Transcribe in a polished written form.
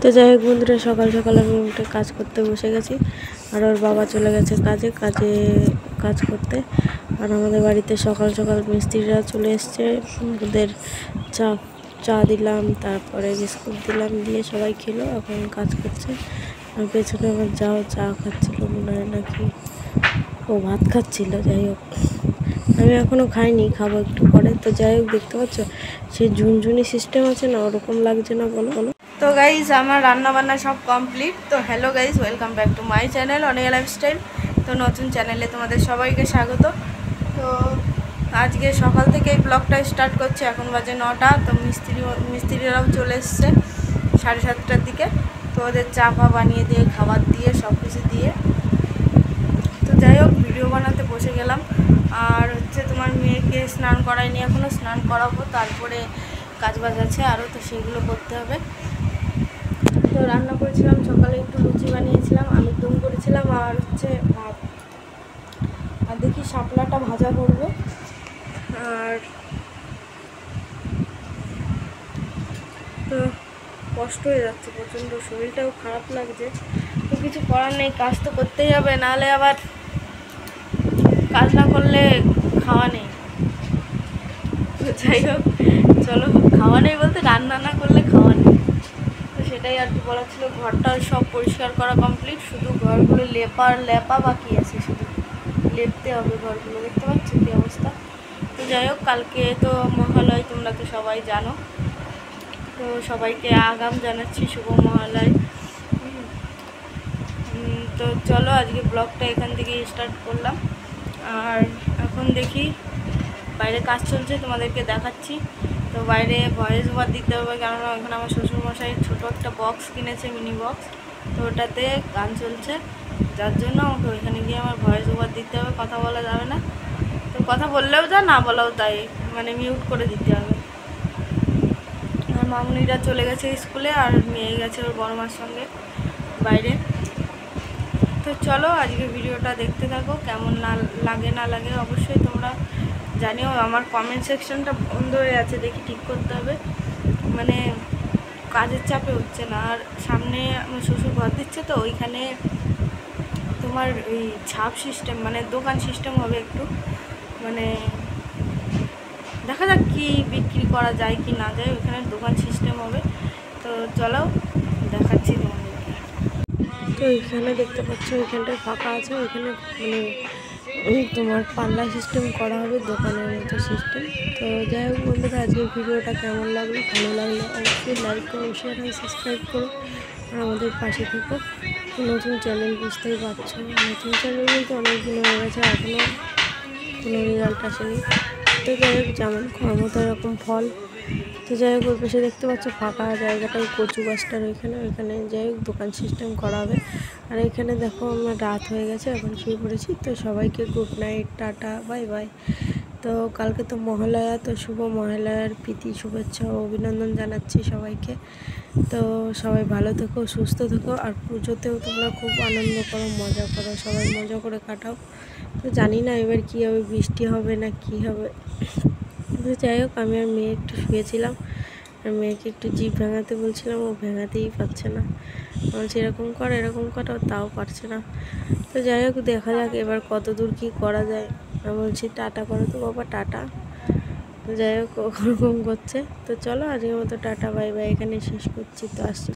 তো যাই হোক বন্ধুরা, সকাল সকাল আমি উঠে কাজ করতে বসে গেছি। আর ওর বাবা চলে গেছে কাজ করতে। আর আমাদের বাড়িতে সকাল সকাল মিস্ত্রিরা চলে এসছে। ওদের চা দিলাম, তারপরে বিস্কুট দিলাম, দিয়ে সবাই খেলো, এখন কাজ করছে। আর পেছনে আমার চা খাচ্ছিল মনে হয়, নাকি ও ভাত খাচ্ছিল। যাই হোক, আমি এখনও খাইনি, খাবো একটু পরে। তো যাই হোক, দেখতে পাচ্ছ সে ঝুনঝুনি সিস্টেম আছে না, ওরকম লাগছে না? বলো বলো। তো গাইজ আমার রান্না বান্না সব কমপ্লিট। তো hello guys, welcome back to my channel Aniya lifestyle. তো নতুন চ্যানেলে তোমাদের সবাইকে স্বাগত। তো আজকে সকাল থেকে এই ব্লগটা স্টার্ট করছে। এখন বাজে 9টা। তো মিস্ত্রিরাও চলে এসছে 7:30টার দিকে। তো ওদের চা বানিয়ে দিয়ে, খাবার দিয়ে, সব কিছু দিয়ে, তো যাই হোক ভিডিও বানাতে বসে গেলাম। আর হচ্ছে তোমার মেয়েকে স্নান করাইনি, এখনও স্নান করাবো, তারপরে কাজবাজ আছে আরও, তো সেগুলো করতে হবে। তো রান্না করেছিলাম সকালে, একটু লুচি বানিয়েছিলাম, আলুর দম করেছিলাম, আর হচ্ছে ভাত। আর দেখি শাপলাটা ভাজা করব। আর তো কষ্ট হয়ে যাচ্ছে প্রচণ্ড, শরীরটাও খারাপ লাগছে। তো কিছু করার নেই, কাজ তো করতেই হবে, নাহলে আবার কাজ না করলে খাওয়া নেই। তো যাই হোক, চলো, খাওয়া নেই বলতে রান্না না করলে খাওয়া নেই। তো সেটাই আর কি বলা ছিল। ঘরটা সব পরিষ্কার করা কমপ্লিট, শুধু ঘরগুলো লেপা বাকি আছে, শুধু লেপতে হবে ঘরগুলো। দেখতে পাচ্ছ কী অবস্থা। তো যাই হোক, কালকে তো মহালয়, তোমরা তো সবাই জানো। তো সবাইকে আগাম জানাচ্ছি শুভ মহালয়। তো চলো, আজকে ব্লগটা এখান থেকে স্টার্ট করলাম। আর এখন দেখি বাইরে কাজ চলছে, তোমাদেরকে দেখাচ্ছি। তো বাইরে ভয়েস ওভার দিতে হবে, কেননা ওখানে আমার শ্বশুরমশাই ছোটো একটা বক্স কিনেছে, মিনি বক্স। তো ওটাতে গান চলছে, যার জন্য আমাকে ওইখানে গিয়ে আমার ভয়েস ওভার দিতে হবে, কথা বলা যাবে না। তো কথা বললেও যা, না বলাও তাই, মানে মিউট করে দিতে হবে। আর মামুনিরা চলে গেছে স্কুলে, আর মেয়ে গেছে ওর বড় মার সঙ্গে বাইরে। তো চলো, আজকে ভিডিওটা দেখতে থাকো। কেমন না লাগে অবশ্যই তোমরা জানিও। আমার কমেন্ট সেকশনটা বন্ধ হয়ে আছে, দেখি ঠিক করতে হবে, মানে কাজের চাপে হচ্ছে না। আর সামনে আমার শ্বশুর ঘর দিচ্ছে, তো ওইখানে তোমার ওই ছাপ সিস্টেম, মানে দোকান সিস্টেম হবে একটু, মানে দেখা যাক কি বিক্রি করা যায় কি না যায়, ওইখানে দোকান সিস্টেম হবে। তো চলো দেখাচ্ছি তোমাদেরকে। তো এখানে দেখতে পাচ্ছ, এখানটায় ফাঁকা আছে, এখানে মানে তোমার পাল্লা সিস্টেম করা হবে, দোকানের মতো সিস্টেম। তো যাই হোক বন্ধুরা, আজকের ভিডিওটা কেমন লাগলো, ভালো লাগলে অবশ্যই লাইক করো, শেয়ার আর সাবস্ক্রাইব করো, আর আমাদের পাশে থেকো। নতুন চ্যানেল বুঝতেই পারছো, নতুন চ্যানেল বলতে অনেক দিন হয়ে গেছে, এখনও কোনো রেজাল্ট আসেনি। তো যাই হোক, যেমন কর্ম তো এরকম ফল। তো যাই হোক, ওই পাশে দেখতে পাচ্ছ ফাঁকা জায়গাটায় কচু গাছটার ওইখানে যাই হোক দোকান সিস্টেম করা হবে। আর এখানে দেখো, আমার রাত হয়ে গেছে, এখন শুয়ে পড়েছি। তো সবাইকে good night, tata, bye bye. তো কালকে তো মহালয়া, তো শুভ মহালয়ার প্রীতি শুভেচ্ছা ও অভিনন্দন জানাচ্ছি সবাইকে। তো সবাই ভালো থেকো, সুস্থ থেকো। আর পুজোতেও তোমরা খুব আনন্দ করো, মজা করো, সবাই মজা করে কাটাও। তো জানি না এবার কী হবে, বৃষ্টি হবে না কি হবে। তো যাই হোক, আমি আর মেয়ে একটু শুয়েছিলাম, আর মেয়েকে একটু জিভ ভেঙাতে বলছিলাম, ও ভেঙাতেই পারছে না। বলছি এরকম কর, এরকম কর, তাও পারছে না। তো যাই হোক, দেখা যাক এবার কত দূর কী করা যায়। আমি বলছি টাটা করো তো বাবা, টাটা। তো যাই হোক, ওরকম করছে। তো চলো, আজকের মতো টাটা, বাই বাই, এখানে শেষ করছি। তো আসছি।